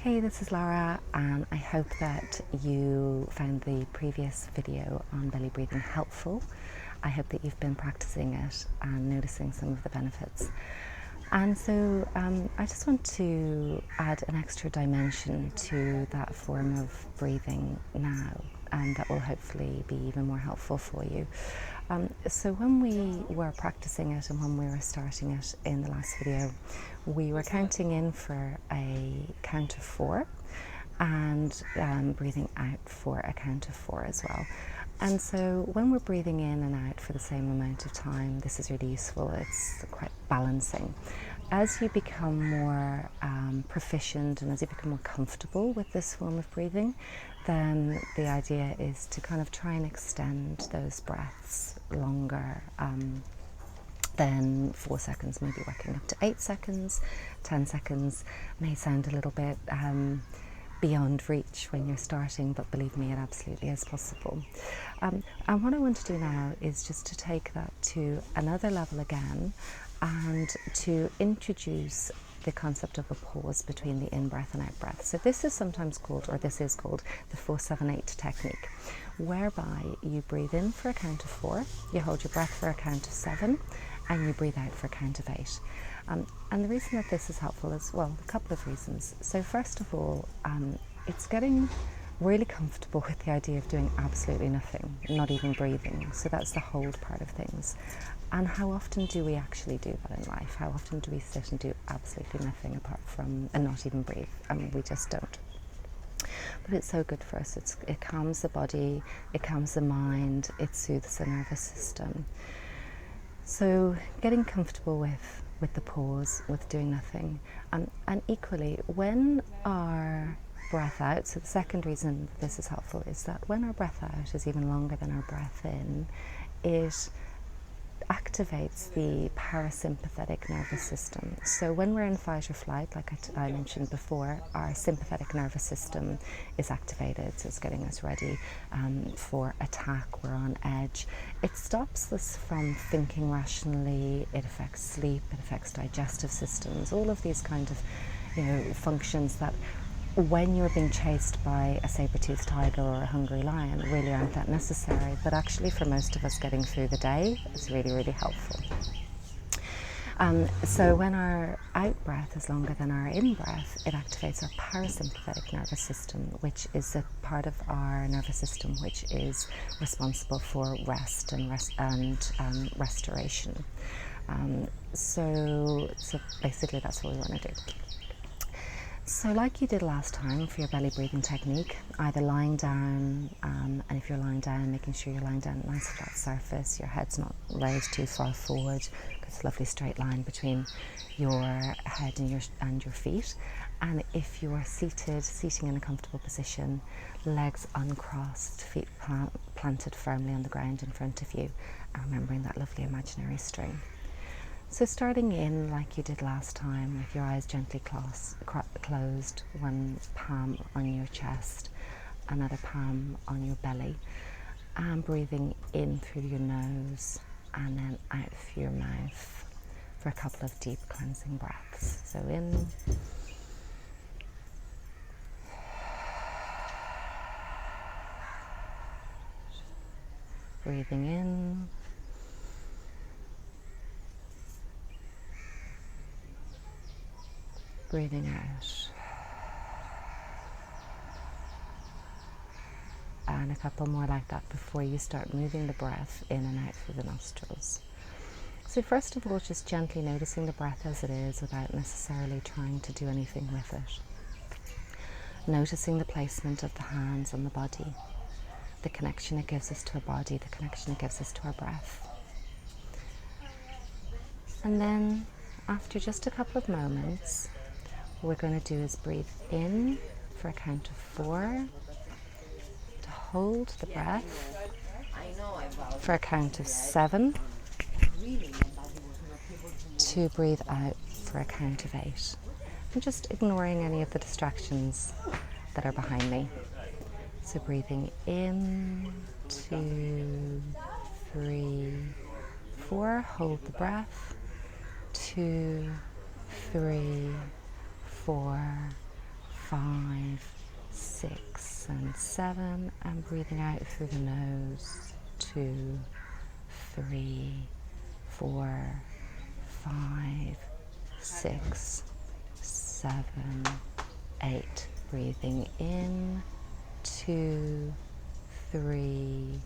Hey, this is Laura, and I hope that you found the previous video on belly breathing helpful. I hope that you've been practicing it and noticing some of the benefits. And so I just want to add an extra dimension to that form of breathing now, and that will hopefully be even more helpful for you. So when we were practicing it and when we were starting it in the last video, we were counting in for a count of 4 and breathing out for a count of 4 as well. And so when we're breathing in and out for the same amount of time, this is really useful. It's quite balancing. As you become more proficient and as you become more comfortable with this form of breathing, then the idea is to kind of try and extend those breaths longer than 4 seconds, maybe working up to 8 seconds. 10 seconds may sound a little bit beyond reach when you're starting, but believe me, it absolutely is possible. And what I want to do now is just to take that to another level again and to introduce the concept of a pause between the in-breath and out-breath. So this is sometimes called, or this is called, the 4-7-8 technique, whereby you breathe in for a count of 4, you hold your breath for a count of 7, and you breathe out for a count of 8. And the reason that this is helpful is, well, a couple of reasons. So first of all, it's getting really comfortable with the idea of doing absolutely nothing, not even breathing. So that's the hold part of things. And how often do we actually do that in life? How often do we sit and do absolutely nothing apart from, and not even breathe? I mean, we just don't. But it's so good for us. It calms the body, it calms the mind, it soothes the nervous system. So getting comfortable with the pause, with doing nothing. And equally, when our breath out, so the second reason this is helpful is that when our breath out is even longer than our breath in, it activates the parasympathetic nervous system. So when we're in fight or flight, like I mentioned before, our sympathetic nervous system is activated, so it's getting us ready for attack. We're on edge. It stops us from thinking rationally. It affects sleep, it affects digestive systems, all of these kind of functions that when you're being chased by a saber-toothed tiger or a hungry lion really aren't that necessary, but actually for most of us getting through the day is really, really helpful. So when our out-breath is longer than our in-breath, it activates our parasympathetic nervous system, which is a part of our nervous system which is responsible for rest and restoration. So basically that's what we want to do. So like you did last time for your belly breathing technique, either lying down, and if you're lying down, making sure you're lying down on a nice flat surface, your head's not raised too far forward, because a lovely straight line between your head and your feet. And if you're seating in a comfortable position, legs uncrossed, feet planted firmly on the ground in front of you, and remembering that lovely imaginary string. So starting in like you did last time, with your eyes gently closed, one palm on your chest, another palm on your belly, and breathing in through your nose and then out through your mouth for a couple of deep cleansing breaths. So in, breathing in, breathing out, and a couple more like that before you start moving the breath in and out through the nostrils. So first of all, just gently noticing the breath as it is without necessarily trying to do anything with it. Noticing the placement of the hands on the body, the connection it gives us to our body, the connection it gives us to our breath. And then after just a couple of moments, what we're going to do is breathe in for a count of 4, to hold the breath for a count of 7, to breathe out for a count of 8. I'm just ignoring any of the distractions that are behind me. So breathing in, 2, 3, 4, hold the breath, 2, 3, 4, 5, 6 and 7, and breathing out through the nose, 2, 3, 4, 5, 6, 7, 8. Breathing in, 2, 3,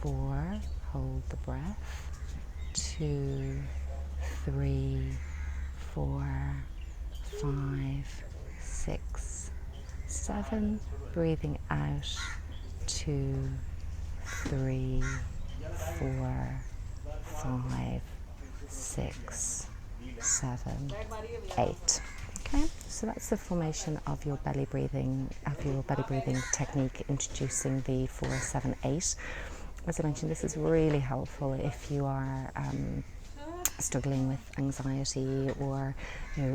4. Hold the breath. 2, 3, 4, 5, 6, 7. Breathing out, 2, 3, 4, 5, 6, 7, 8. Okay, so that's the formation of your belly breathing, technique, introducing the 4, 7, 8. As I mentioned, this is really helpful if you are struggling with anxiety, or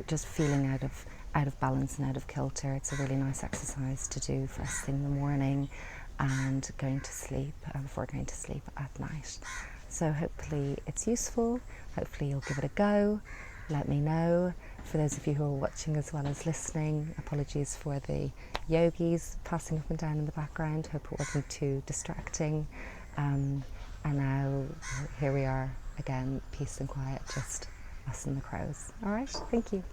just feeling out of balance and out of kilter. It's a really nice exercise to do first thing in the morning and going to sleep, before going to sleep at night. So hopefully it's useful. Hopefully you'll give it a go. Let me know. For those of you who are watching as well as listening, apologies for the yogis passing up and down in the background. Hope it wasn't too distracting. And now here we are again, peace and quiet, just us and the crows. All right, thank you.